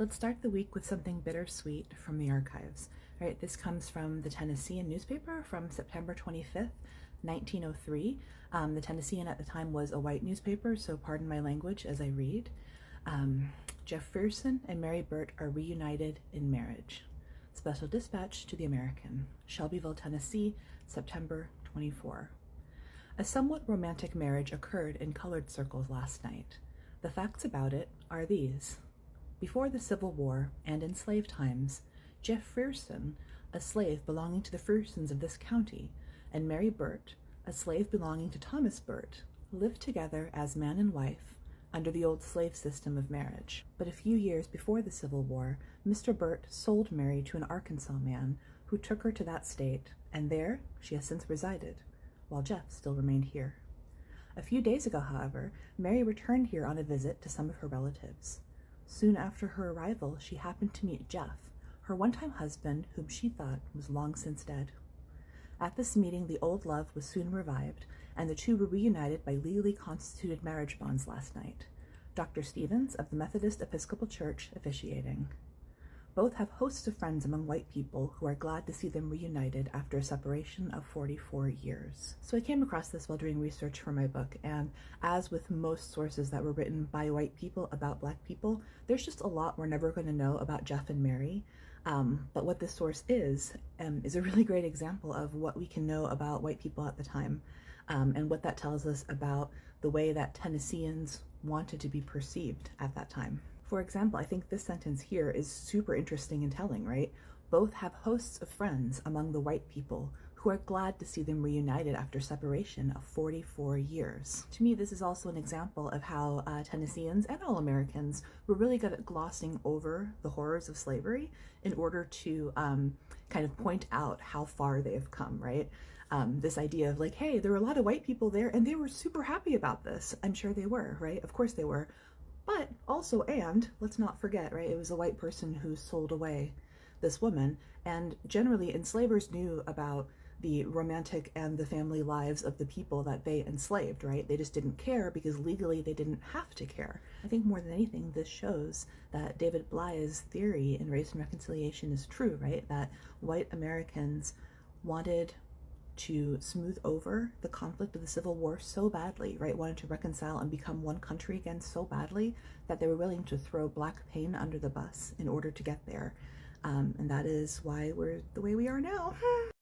Let's start the week with something bittersweet from the archives. All right, this comes from the Tennessean newspaper from September 25th, 1903. The Tennessean at the time was a white newspaper, so pardon my language as I read. Jeff Fearson and Mary Burt are reunited in marriage. Special dispatch to the American, Shelbyville, Tennessee, September 24. A somewhat romantic marriage occurred in colored circles last night. The facts about it are these. Before the Civil War and in slave times, Jeff Fearson, a slave belonging to the Fearsons of this county, and Mary Burt, a slave belonging to Thomas Burt, lived together as man and wife under the old slave system of marriage. But a few years before the Civil War, Mr. Burt sold Mary to an Arkansas man who took her to that state, and there she has since resided, while Jeff still remained here. A few days ago, however, Mary returned here on a visit to some of her relatives. Soon after her arrival, she happened to meet Jeff, her one-time husband, whom she thought was long since dead. At this meeting, the old love was soon revived, and the two were reunited by legally constituted marriage bonds last night, Dr. Stevens of the Methodist Episcopal Church officiating. Both have hosts of friends among white people who are glad to see them reunited after a separation of 44 years. So I came across this while doing research for my book, and as with most sources that were written by white people about black people, there's just a lot we're never going to know about Jeff and Mary. But what this source is a really great example of what we can know about white people at the time, and what that tells us about the way that Tennesseans wanted to be perceived at that time. For example, I think this sentence here is super interesting and telling, right? Both have hosts of friends among the white people who are glad to see them reunited after separation of 44 years. To me, this is also an example of how Tennesseans and all Americans were really good at glossing over the horrors of slavery in order to kind of point out how far they have come, right? This idea of like, hey, there were a lot of white people there and they were super happy about this. I'm sure they were, right? Of course they were. But also, and let's not forget, right, it was a white person who sold away this woman, and generally enslavers knew about the romantic and the family lives of the people that they enslaved, right? They just didn't care because legally they didn't have to care. I think more than anything, this shows that David Blight's theory in Race and Reconciliation is true, right? That white Americans wanted to smooth over the conflict of the Civil War so badly, right? Wanted to reconcile and become one country again so badly that they were willing to throw black pain under the bus in order to get there. And that is why we're the way we are now.